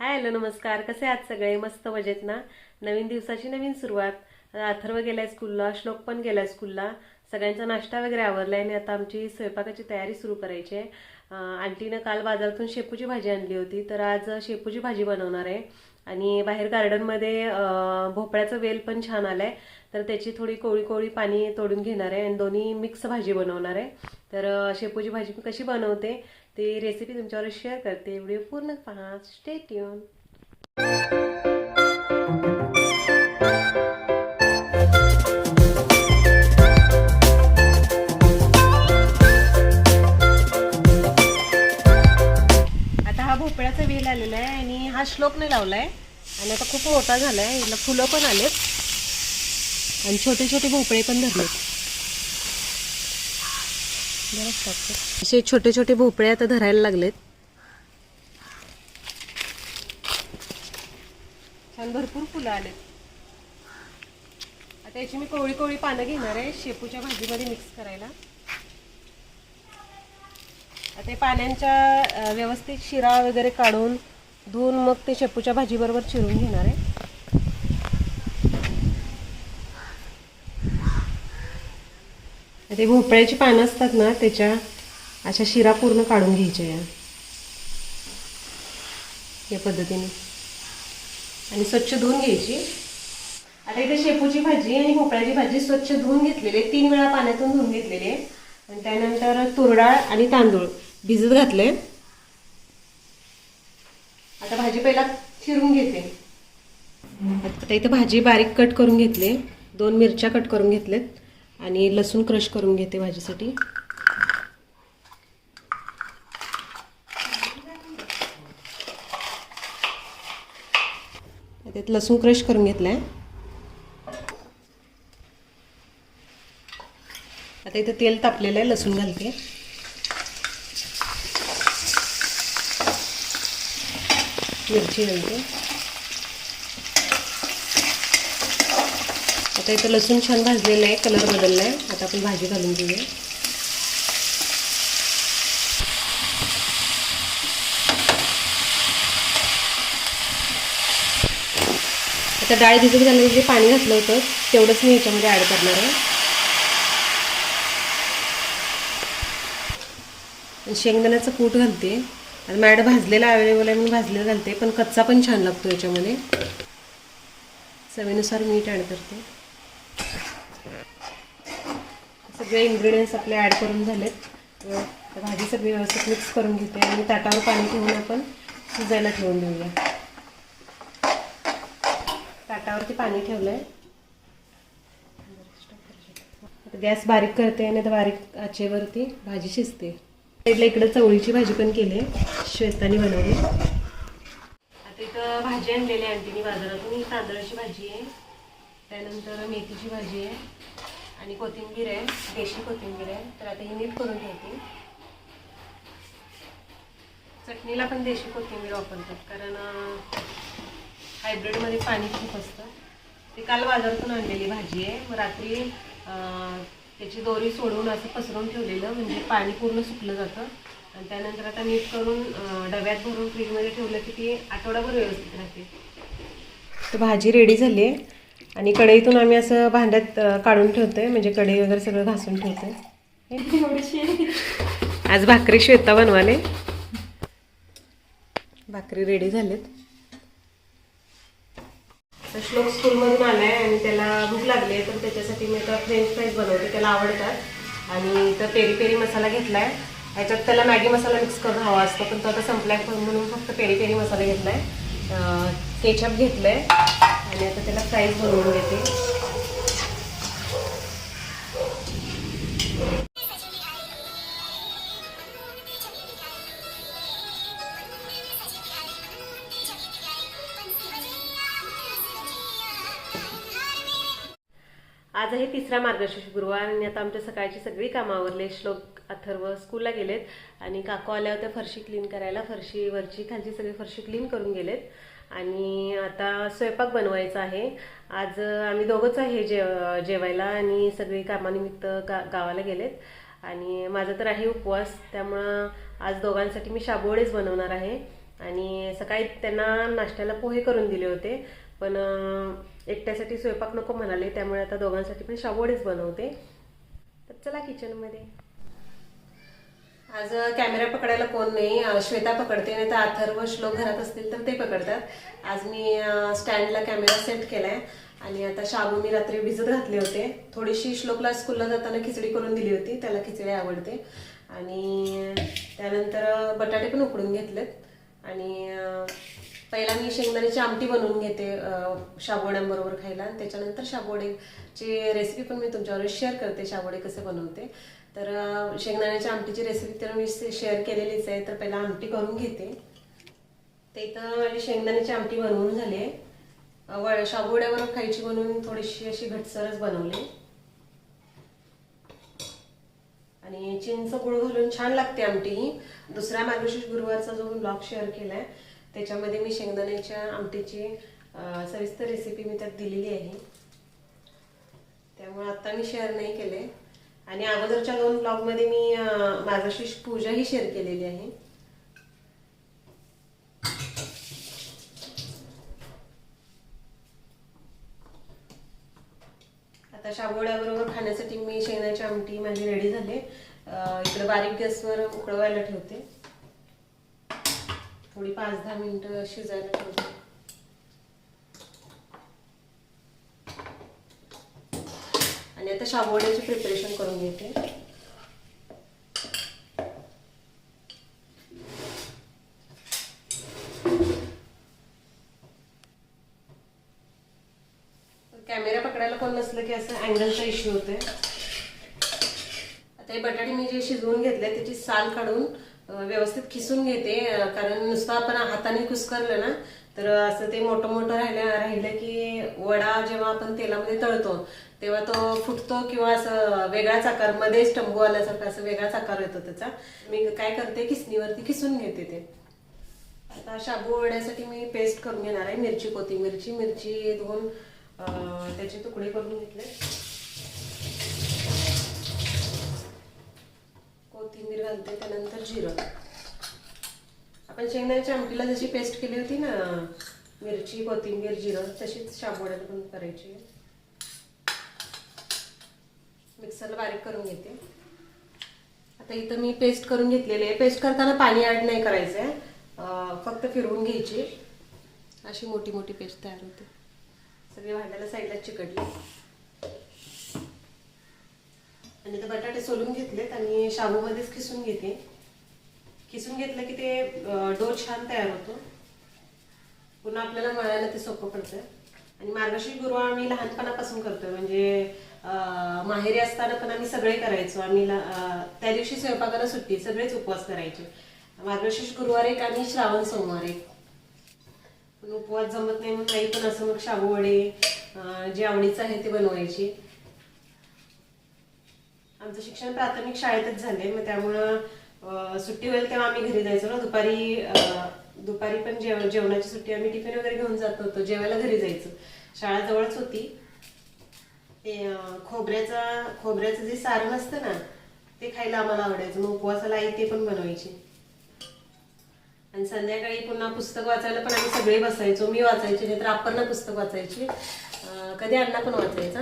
Hi hello नमस्कार. कसे आहात सगळे? मस्त मजेत ना? नवीन दिवसाची नवीन सुरुवात. अथर्व गेलाय स्कूलला, श्लोक पण गेलाय स्कूलला. सगळ्यांचा नाश्ता वगैरे आवरलाय आणि आता आमची स्वयंपाकाची तयारी सुरू करायची आहे. आंटीनं काल बाजारातून शेपूची भाजी आणली होती, तर आज शेपूची भाजी बनवणार आहे. आणि बाहेर गार्डनमध्ये भोपळ्याचं वेल पण छान आलाय, तर त्याची थोडी कोवळी कोवळी पाणी तोडून घेणार आहे आणि दोन्ही मिक्स भाजी बनवणार आहे. तर शेपूची भाजी कशी बनवते ती रेसिपी तुमच्यावर शेअर करते. व्हिडिओ पूर्ण पहा. Stay tune. आता हा भोपळ्याचा वेल आलेला आहे आणि हा श्लोकने लावलाय आणि आता खूप मोठा झालाय. याला फुलं पण आलेत आणि छोटे छोटे भोपळे पण धरलेत. असे छोटे छोटे भोपळे आता धरायला लागलेत. छान भरपूर फुलं आलेत. आता याची मी कोवळी कोवळी पानं घेणार आहे शेपूच्या भाजीमध्ये मिक्स करायला. आता पाण्यांच्या व्यवस्थित शिरा वगैरे काढून धुवून मग ते शेपूच्या भाजी बरोबर चिरून घेणार आहे. ते भोपळ्याची पानं असतात ना, त्याच्या अशा शिरा पूर्ण काढून घ्यायच्या या पद्धतीने आणि स्वच्छ धुवून घ्यायची. आता इथे शेपूची भाजी आणि भोपळ्याची भाजी स्वच्छ धुवून घेतलेली आहे, 3 वेळा पाण्यातून धुवून घेतलेली आहे. आणि त्यानंतर तुरडाळ आणि तांदूळ भिजत घातले. आता भाजी पहिला चिरून घेते. आता इथे भाजी बारीक कट करून घेतली. 2 मिरच्या कट करून घेतलेत आणि लसूण क्रश करून घेते भाजीसाठी. त्यात लसूण क्रश करून घेतलाय. आता इथं तेल तापलेलं आहे, लसूण घालते. मिरची घालते. आता इथं लसूण छान भाजलेलं आहे, कलर बदलला आहे. आता आपण भाजी घालून घेऊया. आता डाळ भिजत घालून जे पाणी घातलं होतं तेवढंच मी याच्यामध्ये ॲड करणार आहे. शेंगदाण्याचं कूट घालते. आणि माझ्याकडे भाजलेला अवेलेबल आहे, मी भाजलेलं घालते, पण कच्चा पण छान लागतो याच्यामध्ये. चवीनुसार मीठ ॲड करते. सगळे इन्ग्रेडियंट्स आपले ॲड करून झालेत. भाजी सगळी व्यवस्थित मिक्स करून घेते आणि ताटावर पाणी ठेवून आपण शिजायला ठेवून देऊया. ताटावरती पाणी ठेवलंय. आता गॅस बारीक करते आणि बारीक आचेवरती भाजी शिजते. इकडे चवळीची भाजी पण केली, श्वेतानी बनवली. आता इथं भाजी आणलेली आहे आंटीने बाजारातून. ही तांदळाची भाजी आहे, त्यानंतर मेथीची भाजी आहे आणि कोथिंबीर आहे, देशी कोथिंबीर आहे. तर आता ही नीट करून ठेवते. चटणीला पण देशी कोथिंबीर वापरतात, कारण हायब्रिडमध्ये पाणी खूप असतं. ते काल बाजारातून आणलेली भाजी आहे. मग रात्री त्याची दोरी सोडून असं पसरून ठेवलेलं, म्हणजे पाणी पूर्ण सुकलं जातं. आणि त्यानंतर आता नीट करून डब्यात भरून फ्रीजमध्ये ठेवलं की ती आठवडाभर व्यवस्थित राहते. तर भाजी रेडी झाली आहे आणि कढईतून आम्ही असं भांड्यात काढून ठेवतोय, म्हणजे कढई वगैरे सगळं घासून ठेवतोय. आज भाकरी श्वेता बनवाले. भाकरी रेडी झालेत. तर श्लोक स्कूलमधून आलाय आणि त्याला भूक लागली आहे, तर त्याच्यासाठी मी आता फ्रेंच फ्राईज बनवते, त्याला आवडतात. आणि इथं पेरी पेरी मसाला घेतलाय. ह्याच्यात त्याला मॅगी मसाला मिक्स करून हवा असतो, पण तो आता संपलाय म्हणून फक्त पेरी पेरी मसाला घेतलाय. केचप घेतलंय आणि आता त्याला फ्राईज बनवून घेते. आज आहे 3रा मार्गशीर्ष गुरुवार आणि आता आमच्या सकाळची सगळी कामं आवरले. श्लोक अथर्व स्कूलला गेलेत आणि काकू आल्या होत्या फरशी क्लीन करायला. फरशी वरची खालची सगळी फरशी क्लीन करून गेलेत आणि आता स्वयंपाक बनवायचा आहे. आज आम्ही दोघंच आहे जेवायला आणि सगळी कामानिमित्त गावाला गेलेत. आणि माझा तर आहे उपवास, त्यामुळं आज दोघांसाठी मी शाबू वडेच बनवणार आहे. आणि सकाळी त्यांना नाश्त्याला पोहे करून दिले होते, पण एकट्यासाठी स्वयंपाक नको म्हणाले, त्यामुळे आता दोघांसाठी पण शाबूवडेच बनवते. तर चला किचनमध्ये. आज कॅमेरा पकडायला कोण नाही, श्वेता पकडते, नाही तर अथर्व श्लोक घरात असतील तर ते पकडतात. आज मी स्टँडला कॅमेरा सेट केलाय आणि आता शाबू मी रात्री भिजत घातले होते. थोडीशी श्लोकला स्कूलला जाताना खिचडी करून दिली होती, त्याला खिचडी आवडते. आणि त्यानंतर बटाटे पण उकडून घेतलेत. आणि पहिला मी शेंगदाण्याची आमटी बनवून घेते शाबूवड्यांबरोबर खायला, आणि त्याच्यानंतर शाबूवडेची रेसिपी पण मी तुमच्यावर शेअर करते, शाबूवडे कसे बनवते. तर शेंगदाण्याच्या आमटीची रेसिपी तर मी शेअर केलेलीच आहे. तर पहिला आमटी करून घेते. ते इथं माझी शेंगदाण्याची आमटी बनवून झाली आहे. शाबूवड्याबरोबर खायची म्हणून थोडीशी अशी घटसरच बनवली. आणि चिंच गुळ घालून छान लागते आमटी ही. दुसऱ्या मार्गशीर्ष गुरुवारचा जो मी ब्लॉग शेअर केलाय त्याच्यामध्ये मी शेंगदाण्याच्या आमटीची सविस्तर रेसिपी मी त्यात दिलेली आहे, त्यामुळे आता मी शेअर नाही केले. आणि अगोदरच्या 2 ब्लॉगमध्ये मी मार्गशीर्ष पूजा ही शेअर केलेली आहे. आता शाबूवड्याबरोबर खाण्यासाठी मी शेंगदाण्याची आमटी माझी रेडी झाली. इकडे बारीक गॅसवर उकळवायला ठेवते. थोडी 5-10 मिनिटं शिजायला ठेवते. आणि आता शाबूवड्याची प्रिपरेशन करून घेते. कॅमेरा पकडायला कोण नसलं की असं अँगलचा इश्यू होतोय. आता हे बटाटे मी जे शिजवून घेतले त्याची साल काढून व्यवस्थित खिसून घेते, कारण नुसतं आपण हाताने कुस्करलं ना तर असं ते मोठं मोठं राहिलं की वडा जेव्हा आपण तेलामध्ये तळतो तेव्हा तो फुटतो किंवा असं वेगळाच आकार, मध्येच टंबू आल्यासारखं असं वेगळाच आकार येतो त्याचा. मी काय करते, खिसणीवरती खिसून घेते ते. आता शाबू वड्यासाठी मी पेस्ट करून घेणार आहे. मिरची, कोथिंबीरची, मिरची धुवून त्याचे तुकडे करून घेतले. कोथिंबीर घालते, त्यानंतर जिरं. आपण शेंगदाण्याच्या आमटीला जशी पेस्ट केली होती ना, मिरची, कोथिंबीर, जिरं, तशीच शाबूवड्याला पण करायची. मिक्सरला बारीक करून घेते. आता इथं मी पेस्ट करून घेतलेली आहे. पेस्ट करताना पाणी ऍड नाही करायचंय, फक्त फिरवून घ्यायची. अशी मोठी मोठी पेस्ट तयार होते. सगळे भांड्याला साईडला चिकटली. आणि ते बटाटे सोलून घेतलेत आणि शाबूमध्येच खिसून घेते. खिसून घेतलं की ते डो छान तयार होतो. पुन्हा आपल्याला मळायला ते सोपं पडतं. आणि मार्गशीर्ष गुरुवार आम्ही लहानपणापासून करतोय, म्हणजे माहेरी असताना पण आम्ही सगळे करायचो. आम्ही त्या दिवशी स्वयंपाकाला सुट्टी, सगळेच उपवास करायचे. मार्गशीर्ष गुरुवार एक आणि श्रावण सोमवार एक. पण उपवास जमत नाही म्हणून आई पण असं मग शाबूवडे जे आवडीचं आहे ते बनवायची. आमचं शिक्षण प्राथमिक शाळेतच झाले, मग त्यामुळं सुट्टी होईल तेव्हा आम्ही घरी जायचो ना. दुपारी पण जेवणाची सुट्टी, आम्ही टिफिन वगैरे घेऊन जात होतो, जेवायला घरी जायचो. शाळा जवळच होती. ते खोबऱ्याचं जे सारण असतं ना ते खायला आम्हाला आवडायचं. मग उपवासाला आई ते पण बनवायची. आणि संध्याकाळी पुन्हा पुस्तक वाचायला पण आम्ही सगळे बसायचो. मी वाचायचे, नाहीतर अपर्णा पुस्तक वाचायची, कधी अण्णा पण वाचायचा.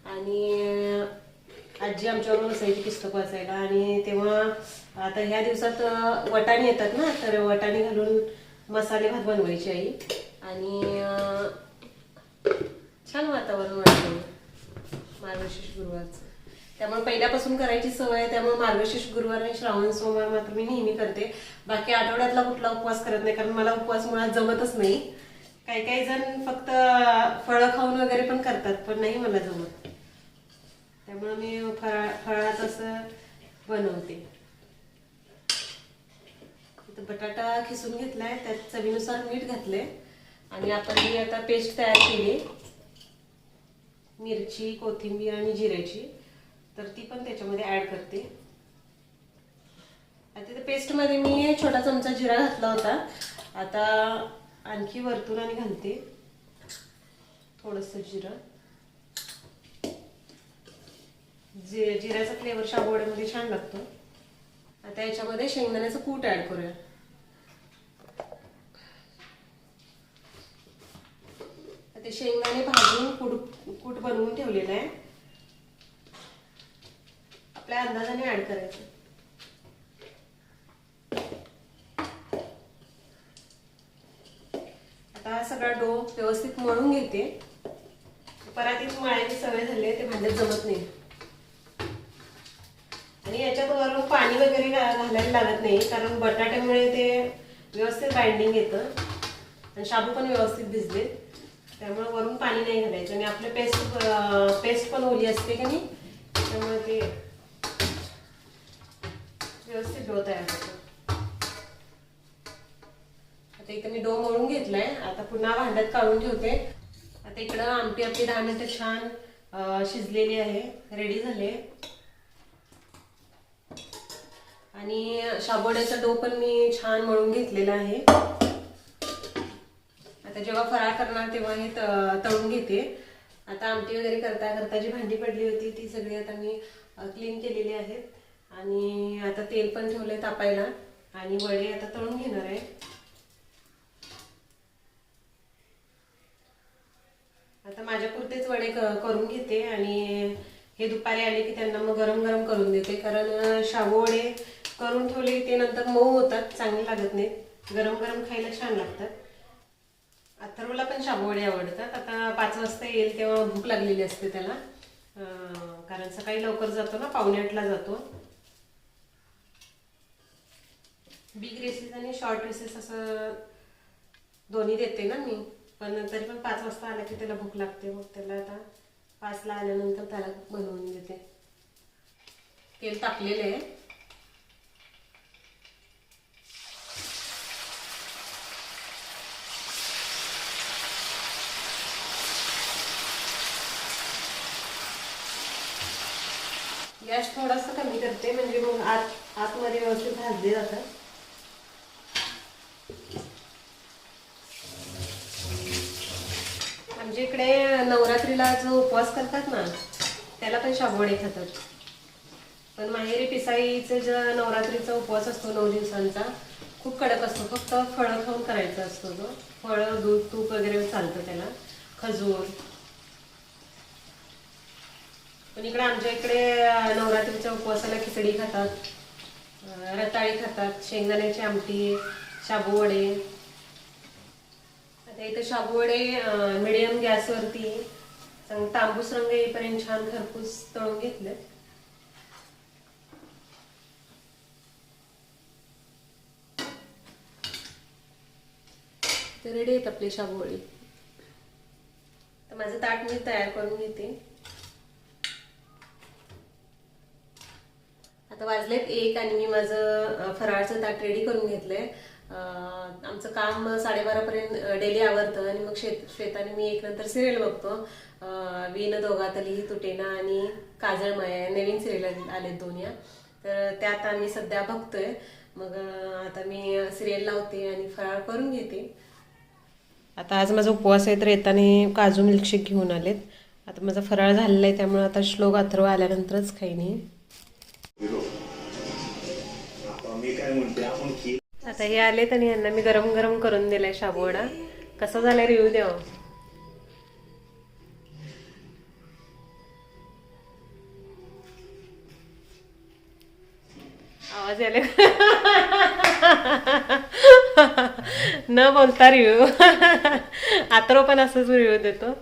आणि आजी आमच्यावर बसायची पुस्तक वाचायला. आणि तेव्हा आता ह्या दिवसात वटाणे येतात ना, तर वटाणे घालून मसाले भात बनवायची आई. आणि छान वातावरण वाटतं मार्गशीर्ष गुरुवारचं. त्यामुळे पहिल्यापासून करायची सवय, त्यामुळे मार्गशीर्ष गुरुवार आणि श्रावण सोमवार मात्र मी नेहमी करते. बाकी आठवड्यातला कुठला उपवास करत नाही, कारण मला उपवास मुळात जमतच नाही. काही जण फक्त फळं खाऊन वगैरे पण करतात, पण नाही मला जमत. त्यामुळे मी फळात असं बनवते. इथं बटाटा खिसून घेतलाय, त्यात चवीनुसार मीठ घातले. आणि आपण ही आता पेस्ट तयार केली मिरची, कोथिंबीर आणि जिऱ्याची, तर ती पण त्याच्यामध्ये ऍड करते. आता त्या पेस्ट मध्ये मी छोटा चमचा जिरा घातला होता. आता आणखी वरतून आणि घालते थोडंसं जिरं. जिऱ्याचा फ्लेवर शाबूवड्यामध्ये छान लागतो. आता याच्यामध्ये शेंगदाण्याचं कूट ऍड करूया. ते शेंगदाणे भाजून कूट बनवून ठेवलेलं आहे. आपल्या अंदाजाने ऍड करायचं. आता हा सगळा डो व्यवस्थित मळून घेते. परातीत मळायची सवय झाली आहे, ते भांड्यात जमत नाही. आणि याच्यात वरून पाणी वगैरे घालायला लागत नाही, कारण बटाट्यामुळे ते व्यवस्थित बाइंडिंग येतं आणि शाबू पण व्यवस्थित भिजले, त्यामुळे वरून पाणी नाही घालायचं. आणि आपले पेस्ट पण ओली असते की नाही, त्यामुळे ते व्यवस्थित डो तयार होतो. आता इथं मी डो मळून घेतलाय. आता पुन्हा भांड्यात काढून ठेवते. आता इकडं आमटी आपली 10 मिनिटं छान शिजलेली आहे, रेडी झाले. आणि शाबुवड्याचा डो पण मी छान मळून घेतलेला आहे. आता जेव्हा फराळ करणार तेव्हा हे तळून घेते. आता आमटी वगैरे करता करता जी भांडी पडली होती ती सगळी आता मी क्लीन केलेली आहेत. आणि आता तेल पण ठेवलंय तापायला आणि वडे आता तळून घेणार आहे. आता माझ्यापुरतेच वडे करून घेते आणि हे दुपारी आले की त्यांना मग गरम गरम करून देते, कारण शाबू वडे करून ठेवले ते नंतर मऊ होतात, चांगले लागत नाहीत. गरम गरम खायला छान लागतात. अथर्वला पण शाबू वडे आवडतात. आता 5 वाजता येईल तेव्हा भूक लागलेली असते त्याला, कारण सकाळी लवकर जातो ना, 7:45ला जातो. बिग रेसेस आणि शॉर्ट रेसेस असं दोन्ही देते ना मी, पण तरी पण 5 वाजता आला की त्याला भूक लागते. मग त्याला आता 5ला आल्यानंतर त्याला बनवून देते. तेल तापलेलं आहे. गॅस थोडासा कमी करते, म्हणजे मग आतमध्ये व्यवस्थित भाजले जातात. आमच्या इकडे नवरात्रीला जो उपवास करतात ना, त्याला पण शाबू वडे खातात. पण माहेरी पिसाईचं जो नवरात्रीचा उपवास असतो 9 दिवसांचा, खूप कडक असतो. फक्त फळं खाऊन करायचा असतो तो. फळं, दूध, तूप वगैरे चालतं त्याला, खजूर. पण इकडे आमच्या इकडे नवरात्रीच्या उपवासाला खिचडी खातात, रताळी खातात, शेंगदाण्याची आमटी, शाबू वडे. आता इथे शाबू वडे मिडियम गॅसवरती तांबूस रंग येईपर्यंत छान खरपूस तळून घेतले. तर रेडी आहेत आपली शाबू वडी. तर माझं ताट मी तयार करून घेते. आता वाजलेत 1 आणि मी माझं फराळचं ताट रेडी करून घेतलंय. आमचं काम 12:30 पर्यंत डेली आवरतं आणि मग श्वेताने मी 1 नंतर सिरियल बघतो. वीण दोघातली तुटेना आणि काजळ माया नवीन सिरियल आलेत 2 या, तर त्यात आम्ही सध्या बघतोय. मग आता मी सिरियल लावते आणि फराळ करून घेते. आता आज माझा उपवास आहे, तर येताना काजू मिल्कशेक घेऊन आलेत. आता माझा फराळ झालेला आहे, त्यामुळे आता श्लोक अथर्व आल्यानंतरच खाईन. आता हे आलेत आणि यांना मी गरम गरम करून दिलाय शाबूवडा. कसा झालाय रिव्ह्यू द्या. आवाज आले न बोलता रिव्ह्यू. अथर्व पण असंच रिव्ह्यू देतो.